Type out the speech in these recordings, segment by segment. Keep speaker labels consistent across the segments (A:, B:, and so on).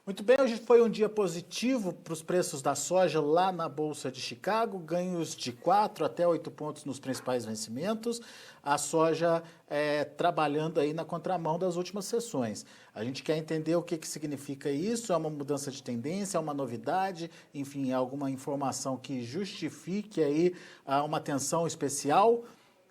A: Muito bem, hoje foi um dia positivo para os preços da soja lá na Bolsa de Chicago, ganhos de 4 até 8 pontos nos principais vencimentos. A soja trabalhando aí na contramão das últimas sessões. A gente quer entender o que significa isso, é uma mudança de tendência, é uma novidade, enfim, é alguma informação que justifique aí uma atenção especial.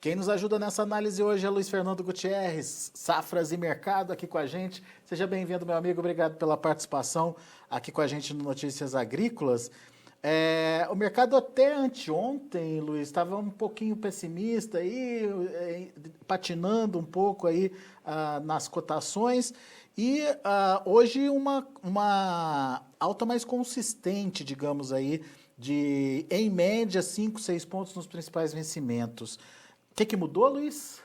A: Quem nos ajuda nessa análise hoje é Luiz Fernando Gutierrez, Safras e Mercado, aqui com a gente. Seja bem-vindo, meu amigo. Obrigado pela participação aqui com a gente no Notícias Agrícolas. O mercado até anteontem, Luiz, estava um pouquinho pessimista aí, patinando um pouco aí nas cotações. E hoje uma alta mais consistente, digamos aí, de em média 5, 6 pontos nos principais vencimentos. O que mudou, Luiz?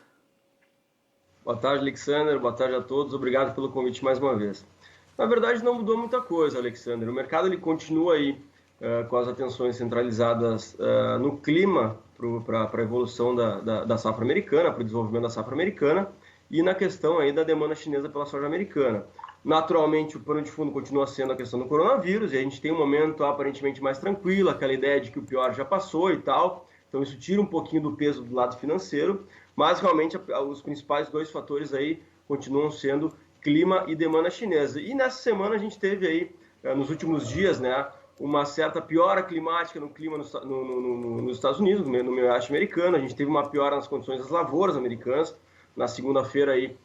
B: Boa tarde, Alexander. Boa tarde a todos. Obrigado pelo convite mais uma vez. Na verdade, não mudou muita coisa, Alexander. O mercado ele continua aí com as atenções centralizadas no clima para a evolução da safra americana, para o desenvolvimento da safra americana e na questão aí da demanda chinesa pela soja americana. Naturalmente, o pano de fundo continua sendo a questão do coronavírus e a gente tem um momento aparentemente mais tranquilo, aquela ideia de que o pior já passou e tal. Então isso tira um pouquinho do peso do lado financeiro, mas realmente os principais dois fatores aí continuam sendo clima e demanda chinesa. E nessa semana a gente teve aí, nos últimos dias, né, uma certa piora climática no clima nos Estados Unidos, no meio oeste americano. A gente teve uma piora nas condições das lavouras americanas. Na segunda-feira aí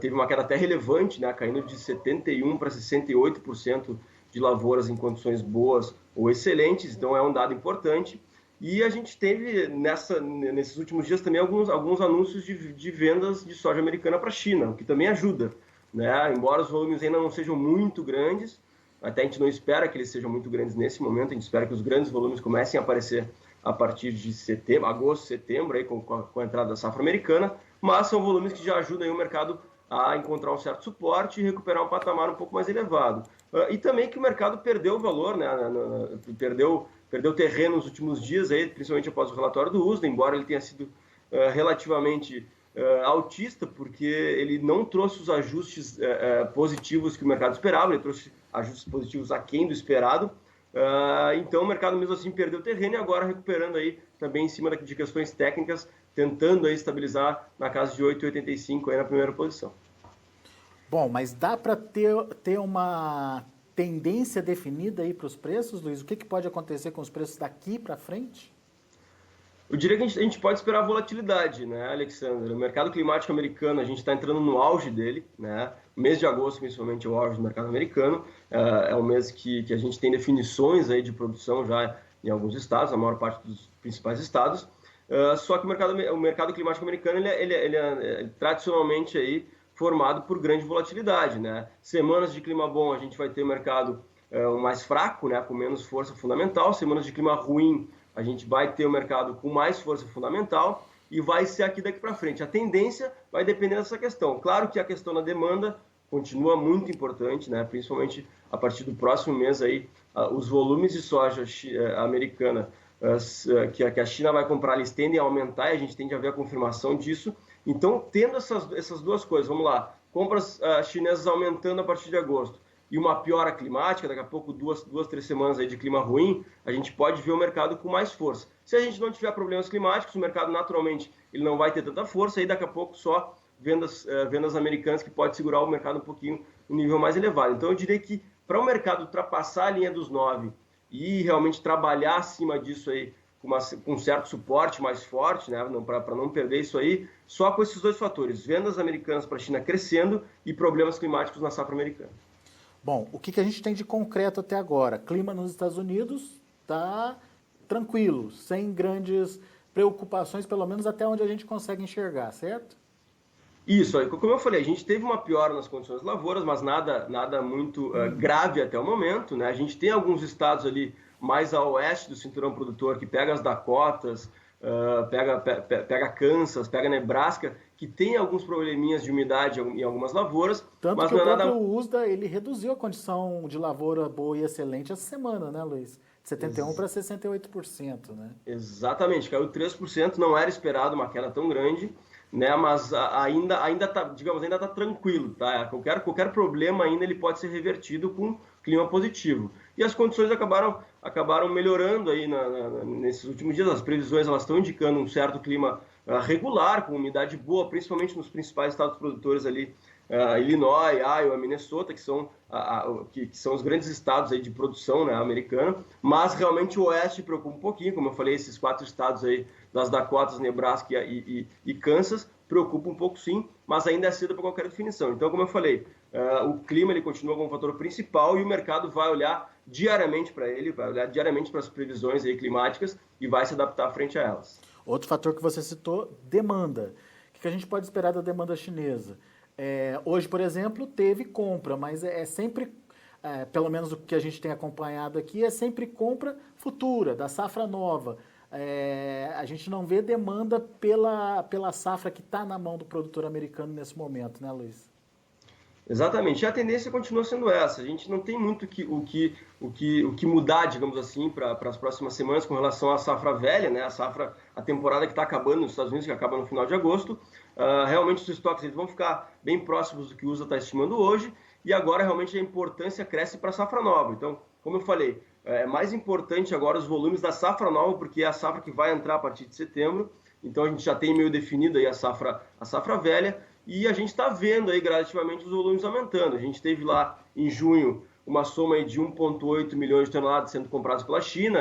B: teve uma queda até relevante, né, caindo de 71% para 68% de lavouras em condições boas ou excelentes, então é um dado importante. E a gente teve, nesses últimos dias, também alguns anúncios de vendas de soja americana para a China, o que também ajuda, né? Embora os volumes ainda não sejam muito grandes, até a gente não espera que eles sejam muito grandes nesse momento, a gente espera que os grandes volumes comecem a aparecer a partir de agosto, setembro, aí, com a entrada da safra americana, mas são volumes que já ajudam aí o mercado a encontrar um certo suporte e recuperar um patamar um pouco mais elevado. E também que o mercado perdeu o valor, né? Perdeu terreno nos últimos dias, aí, principalmente após o relatório do USDA, embora ele tenha sido relativamente altista, porque ele não trouxe os ajustes positivos que o mercado esperava, ele trouxe ajustes positivos aquém do esperado. Então o mercado mesmo assim perdeu terreno e agora recuperando aí também em cima de questões técnicas, tentando aí estabilizar na casa de 8,85 aí na primeira posição.
A: Bom, mas dá para ter uma tendência definida aí para os preços, Luiz? O que pode acontecer com os preços daqui para frente?
B: Eu diria que a gente pode esperar volatilidade, né, Alexander? O mercado climático americano, a gente está entrando no auge dele, né? O mês de agosto, principalmente, é o auge do mercado americano. É um mês que a gente tem definições aí de produção já em alguns estados, a maior parte dos principais estados. Só que o mercado climático americano, ele é tradicionalmente aí formado por grande volatilidade, né? Semanas de clima bom, a gente vai ter o mercado mais fraco, né, com menos força fundamental. Semanas de clima ruim, a gente vai ter o mercado com mais força fundamental e vai ser aqui daqui para frente. A tendência vai depender dessa questão. Claro que a questão da demanda continua muito importante, né? Principalmente a partir do próximo mês aí, os volumes de soja americana que a China vai comprar, eles tendem a aumentar e a gente tende a ver a confirmação disso. Então, tendo essas duas coisas, vamos lá, compras chinesas aumentando a partir de agosto e uma piora climática, daqui a pouco 2-3 semanas aí de clima ruim, a gente pode ver o mercado com mais força. Se a gente não tiver problemas climáticos, o mercado naturalmente ele não vai ter tanta força, aí daqui a pouco só vendas americanas que pode segurar o mercado um pouquinho no nível mais elevado. Então eu diria que para o mercado ultrapassar a linha dos 9 e realmente trabalhar acima disso aí com um certo suporte mais forte, né, para não perder isso aí, só com esses dois fatores, vendas americanas para a China crescendo e problemas climáticos na safra americana.
A: Bom, o que a gente tem de concreto até agora? Clima nos Estados Unidos está tranquilo, sem grandes preocupações, pelo menos até onde a gente consegue enxergar, certo?
B: Isso, como eu falei, a gente teve uma piora nas condições das lavouras, mas nada muito grave até o momento, né? A gente tem alguns estados ali mais a oeste do cinturão produtor, que pega as Dakotas, pega Kansas, pega Nebraska, que tem alguns probleminhas de umidade em algumas lavouras.
A: Tanto
B: mas
A: que
B: não
A: o
B: é
A: próprio
B: nada...
A: USDA, ele reduziu a condição de lavoura boa e excelente essa semana, né, Luiz? De 71% para 68%, né?
B: Exatamente, caiu 3%, não era esperado uma queda tão grande, né? Mas ainda tá, digamos, ainda tá tranquilo, tá? Qualquer problema ainda ele pode ser revertido com clima positivo. E as condições acabaram melhorando aí nesses últimos dias. As previsões elas estão indicando um certo clima regular, com umidade boa, principalmente nos principais estados produtores ali, Illinois, Iowa, Minnesota, que são os grandes estados aí de produção, né, americana. Mas realmente o Oeste preocupa um pouquinho, como eu falei, esses 4 estados aí das Dakotas, Nebraska e Kansas preocupa um pouco sim, mas ainda é cedo para qualquer definição. Então, como eu falei, o clima ele continua como fator principal e o mercado vai olhar diariamente para ele, vai olhar diariamente para as previsões aí climáticas e vai se adaptar frente a elas.
A: Outro fator que você citou, demanda. O que a gente pode esperar da demanda chinesa? Hoje, por exemplo, teve compra, mas é sempre, pelo menos o que a gente tem acompanhado aqui, é sempre compra futura, da safra nova. A gente não vê demanda pela safra que está na mão do produtor americano nesse momento, né, Luiz?
B: Exatamente, e a tendência continua sendo essa. A gente não tem muito o que mudar, digamos assim, para as próximas semanas com relação à safra velha, né? A temporada que está acabando nos Estados Unidos, que acaba no final de agosto. Realmente os estoques eles vão ficar bem próximos do que o USA está estimando hoje, e agora realmente a importância cresce para a safra nova. Então, como eu falei, é mais importante agora os volumes da safra nova, porque é a safra que vai entrar a partir de setembro. Então a gente já tem meio definido aí a safra velha, e a gente está vendo aí gradativamente os volumes aumentando. A gente teve lá em junho uma soma aí de 1,8 milhões de toneladas sendo compradas pela China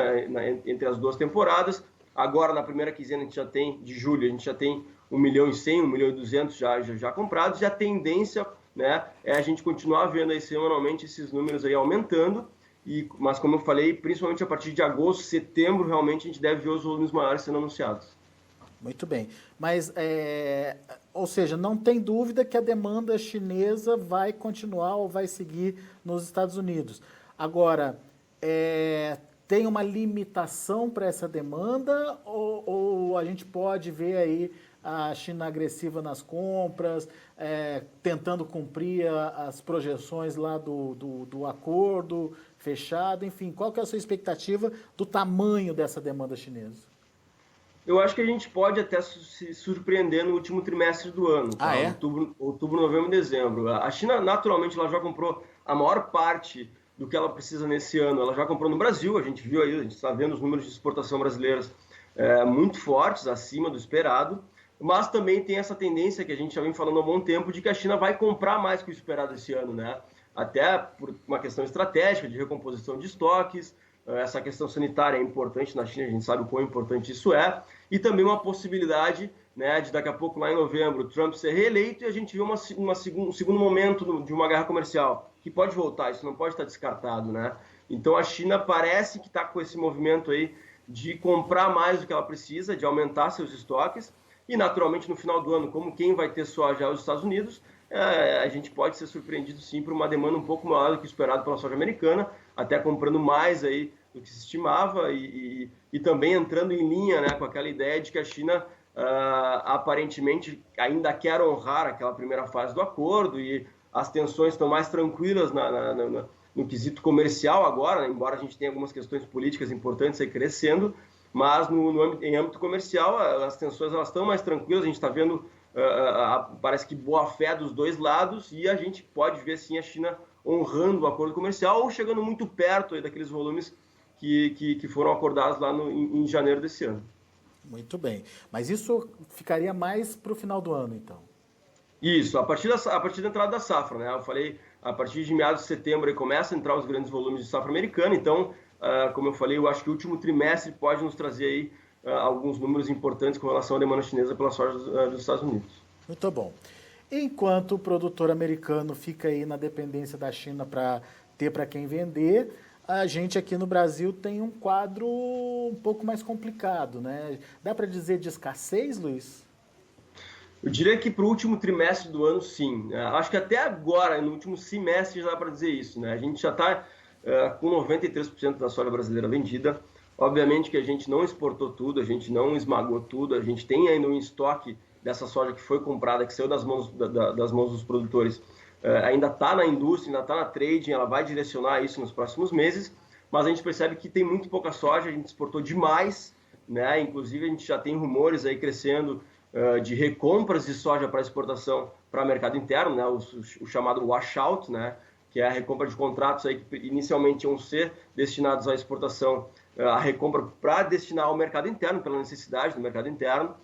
B: entre as 2 temporadas. Agora, na primeira quinzena de julho, a gente já tem 1 milhão e 100, 1 milhão e 200 já comprados. E a tendência, né, é a gente continuar vendo aí semanalmente esses números aí aumentando. Mas, como eu falei, principalmente a partir de agosto, setembro, realmente a gente deve ver os volumes maiores sendo anunciados.
A: Muito bem. Mas, ou seja, não tem dúvida que a demanda chinesa vai continuar ou vai seguir nos Estados Unidos. Agora, tem uma limitação para essa demanda ou a gente pode ver aí a China agressiva nas compras, tentando cumprir as projeções lá do acordo fechado? Enfim, qual que é a sua expectativa do tamanho dessa demanda chinesa?
B: Eu acho que a gente pode até se surpreender no último trimestre do ano, tá? Outubro, novembro e dezembro. A China, naturalmente, ela já comprou a maior parte do que ela precisa nesse ano. Ela já comprou no Brasil, a gente viu aí, a gente está vendo os números de exportação brasileiras muito fortes, acima do esperado, mas também tem essa tendência que a gente já vem falando há um bom tempo de que a China vai comprar mais que o esperado esse ano, né? Até por uma questão estratégica de recomposição de estoques. Essa questão sanitária é importante na China, a gente sabe o quão importante isso é, e também uma possibilidade, né, de daqui a pouco, lá em novembro, Trump ser reeleito e a gente ver um segundo momento de uma guerra comercial, que pode voltar, isso não pode estar descartado, né? Então a China parece que está com esse movimento aí de comprar mais do que ela precisa, de aumentar seus estoques, e naturalmente no final do ano, como quem vai ter soja aos Estados Unidos, a gente pode ser surpreendido sim por uma demanda um pouco maior do que esperado pela soja americana, até comprando mais aí do que se estimava e também entrando em linha, né, com aquela ideia de que a China aparentemente ainda quer honrar aquela primeira fase do acordo e as tensões estão mais tranquilas no quesito comercial agora, né, embora a gente tenha algumas questões políticas importantes aí crescendo, mas em âmbito comercial as tensões elas estão mais tranquilas, a gente está vendo parece que boa fé dos dois lados e a gente pode ver sim a China honrando o acordo comercial ou chegando muito perto aí daqueles volumes que foram acordados lá em janeiro desse ano.
A: Muito bem. Mas isso ficaria mais para o final do ano, então?
B: Isso, a partir da entrada da safra, né? Eu falei, a partir de meados de setembro aí começa a entrar os grandes volumes de safra americana, então, como eu falei, eu acho que o último trimestre pode nos trazer aí alguns números importantes com relação à demanda chinesa pela soja dos Estados Unidos.
A: Muito bom. Enquanto o produtor americano fica aí na dependência da China para ter para quem vender, a gente aqui no Brasil tem um quadro um pouco mais complicado, né? Dá para dizer de escassez, Luiz?
B: Eu diria que para o último trimestre do ano, sim. Acho que até agora, no último semestre, já dá para dizer isso, né? A gente já está com 93% da soja brasileira vendida. Obviamente que a gente não exportou tudo, a gente não esmagou tudo, a gente tem ainda um estoque dessa soja que foi comprada, que saiu das mãos dos produtores, ainda está na indústria, ainda está na trading, ela vai direcionar isso nos próximos meses, mas a gente percebe que tem muito pouca soja, a gente exportou demais, né? Inclusive a gente já tem rumores aí crescendo de recompras de soja para exportação para o mercado interno, né, o chamado washout, né, que é a recompra de contratos aí que inicialmente iam ser destinados à exportação, a recompra para destinar ao mercado interno, pela necessidade do mercado interno.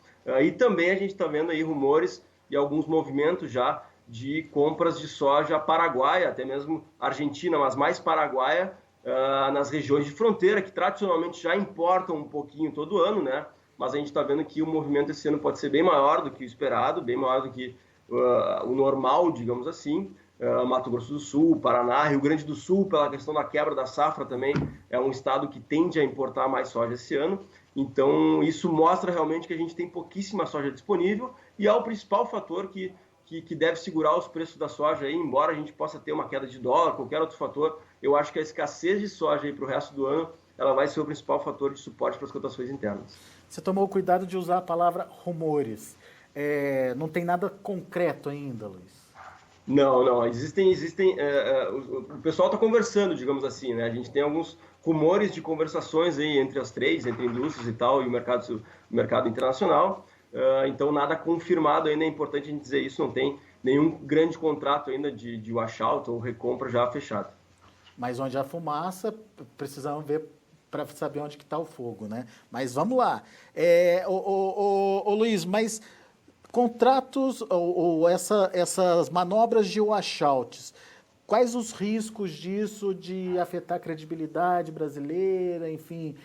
B: E também a gente está vendo aí rumores e alguns movimentos já de compras de soja paraguaia, até mesmo argentina, mas mais paraguaia, nas regiões de fronteira, que tradicionalmente já importam um pouquinho todo ano, né? Mas a gente está vendo que o movimento esse ano pode ser bem maior do que o esperado, bem maior do que o normal, digamos assim. Mato Grosso do Sul, Paraná, Rio Grande do Sul, pela questão da quebra da safra também, é um estado que tende a importar mais soja esse ano. Então, isso mostra realmente que a gente tem pouquíssima soja disponível e é o principal fator que deve segurar os preços da soja aí, embora a gente possa ter uma queda de dólar, qualquer outro fator. Eu acho que a escassez de soja aí para o resto do ano, ela vai ser o principal fator de suporte para as cotações internas.
A: Você tomou o cuidado de usar a palavra rumores. Não tem nada concreto ainda, Luiz?
B: Não. Existem o pessoal está conversando, digamos assim, né? A gente tem alguns rumores de conversações aí entre as três, entre indústrias e tal, e o mercado internacional. Então, nada confirmado ainda, é importante a gente dizer isso, não tem nenhum grande contrato ainda de washout ou recompra já fechado.
A: Mas onde há fumaça, precisamos ver para saber onde que está o fogo, né? Mas vamos lá. Luiz, mas contratos ou essas manobras de washouts, quais os riscos disso de afetar a credibilidade brasileira, enfim,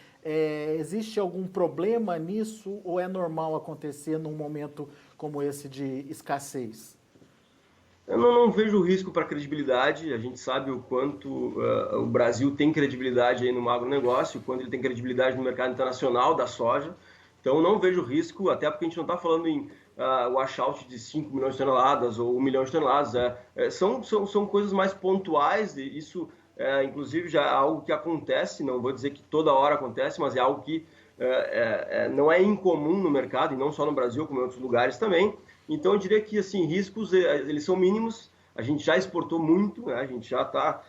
A: existe algum problema nisso ou é normal acontecer num momento como esse de escassez?
B: Eu não vejo risco para a credibilidade, a gente sabe o quanto o Brasil tem credibilidade aí no agronegócio, o quanto ele tem credibilidade no mercado internacional da soja, então não vejo risco, até porque a gente não está falando em washout de 5 milhões de toneladas ou 1 milhão de toneladas, são coisas mais pontuais, e isso inclusive já é algo que acontece, não vou dizer que toda hora acontece, mas é algo que não é incomum no mercado, e não só no Brasil, como em outros lugares também. Então eu diria que assim, riscos eles são mínimos, a gente já exportou muito, né? A gente já está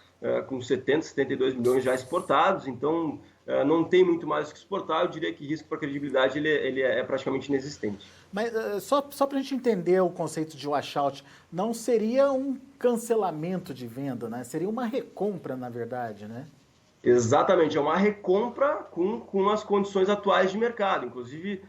B: com 72 milhões já exportados, então não tem muito mais o que exportar, eu diria que risco para a credibilidade ele é praticamente inexistente.
A: Mas só para a gente entender o conceito de washout, não seria um cancelamento de venda, né? Seria uma recompra, na verdade, né?
B: Exatamente, é uma recompra com as condições atuais de mercado. Inclusive,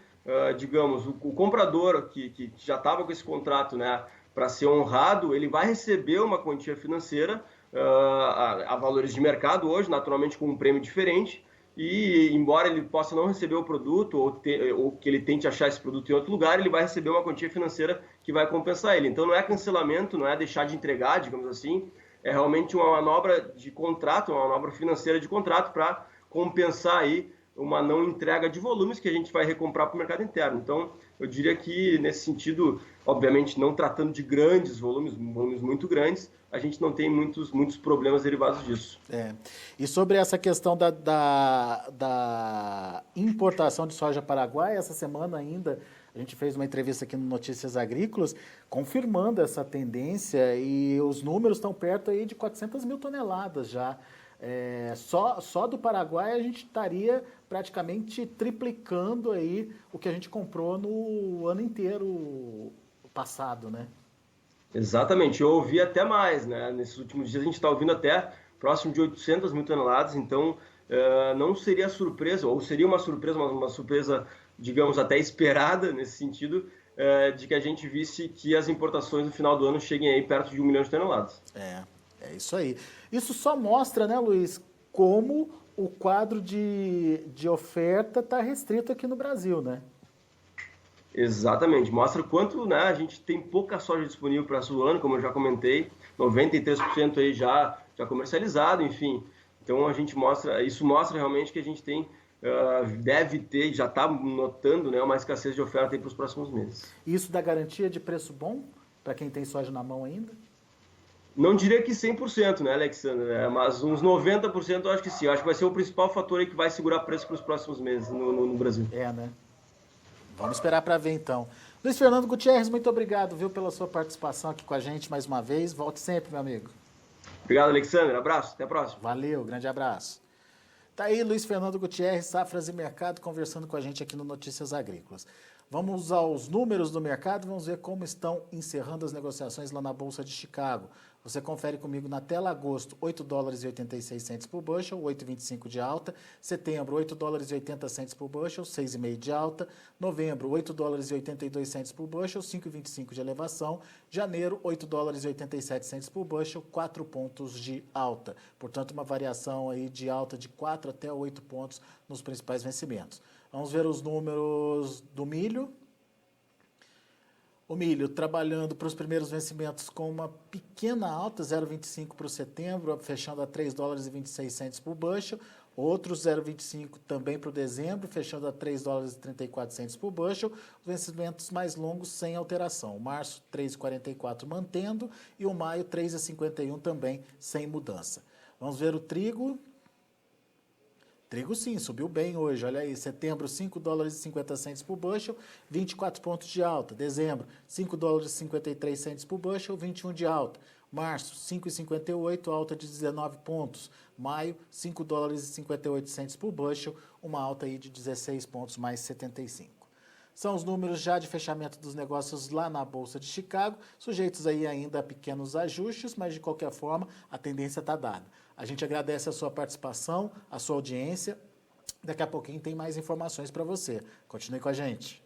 B: digamos, o comprador que já estava com esse contrato, né, para ser honrado, ele vai receber uma quantia financeira a valores de mercado hoje, naturalmente com um prêmio diferente, e embora ele possa não receber o produto ou que ele tente achar esse produto em outro lugar, ele vai receber uma quantia financeira que vai compensar ele. Então não é cancelamento, não é deixar de entregar, digamos assim, é realmente uma manobra de contrato, uma manobra financeira de contrato para compensar aí uma não entrega de volumes que a gente vai recomprar para o mercado interno. Então, eu diria que, nesse sentido, obviamente, não tratando de grandes volumes muito grandes, a gente não tem muitos problemas derivados disso.
A: E sobre essa questão da importação de soja paraguaia, essa semana ainda a gente fez uma entrevista aqui no Notícias Agrícolas, confirmando essa tendência e os números estão perto aí de 400 mil toneladas já. Só do Paraguai a gente estaria praticamente triplicando aí o que a gente comprou no ano inteiro passado, né?
B: Exatamente, eu ouvi até mais, né? Nesses últimos dias a gente está ouvindo até próximo de 800 mil toneladas, então não seria surpresa, ou seria uma surpresa, digamos, até esperada nesse sentido, de que a gente visse que as importações no final do ano cheguem aí perto de 1 milhão de toneladas.
A: É isso aí. Isso só mostra, né, Luiz, como o quadro de oferta está restrito aqui no Brasil, né?
B: Exatamente, mostra quanto, né, a gente tem pouca soja disponível para sul ano, como eu já comentei, 93% aí já comercializado, enfim. Então isso mostra realmente que a gente tem, deve ter, já está notando, né, uma escassez de oferta para os próximos meses.
A: Isso dá garantia de preço bom para quem tem soja na mão ainda?
B: Não diria que 100%, né, Alexandre? Mas uns 90% eu acho que sim. Eu acho que vai ser o principal fator aí que vai segurar preço para os próximos meses no Brasil.
A: Né? Vamos esperar para ver, então. Luiz Fernando Gutierrez, muito obrigado, viu, pela sua participação aqui com a gente mais uma vez. Volte sempre, meu amigo.
B: Obrigado, Alexandre. Abraço. Até a próxima.
A: Valeu, grande abraço. Tá aí Luiz Fernando Gutierrez, Safras e Mercado, conversando com a gente aqui no Notícias Agrícolas. Vamos aos números do mercado, vamos ver como estão encerrando as negociações lá na Bolsa de Chicago. Você confere comigo na tela: agosto, 8 dólares e 86 centes por bushel, 8,25 de alta. Setembro, 8 dólares e 80 centes por bushel, 6,5 de alta. Novembro, 8 dólares e 82 centes por bushel, 5,25 de elevação. Janeiro, 8 dólares e 87 centes por bushel, 4 pontos de alta. Portanto, uma variação aí de alta de 4 até 8 pontos nos principais vencimentos. Vamos ver os números do milho. O milho trabalhando para os primeiros vencimentos com uma pequena alta, 0,25 para o setembro, fechando a 3 dólares e 26 centes por bushel. Outro 0,25 também para o dezembro, fechando a 3 dólares e 34 centes por bushel. Os vencimentos mais longos sem alteração. O março, 3,44 mantendo, e o maio, 3,51 também sem mudança. Vamos ver o trigo. Trigo sim, subiu bem hoje, olha aí, setembro 5 dólares e 50 centes por bushel, 24 pontos de alta. Dezembro, 5 dólares e 53 centes por bushel, 21 de alta. Março, 5,58, alta de 19 pontos. Maio, 5 dólares e 58 centes por bushel, uma alta aí de 16 pontos, mais 75. São os números já de fechamento dos negócios lá na Bolsa de Chicago, sujeitos aí ainda a pequenos ajustes, mas de qualquer forma a tendência está dada. A gente agradece a sua participação, a sua audiência. Daqui a pouquinho tem mais informações para você. Continue com a gente.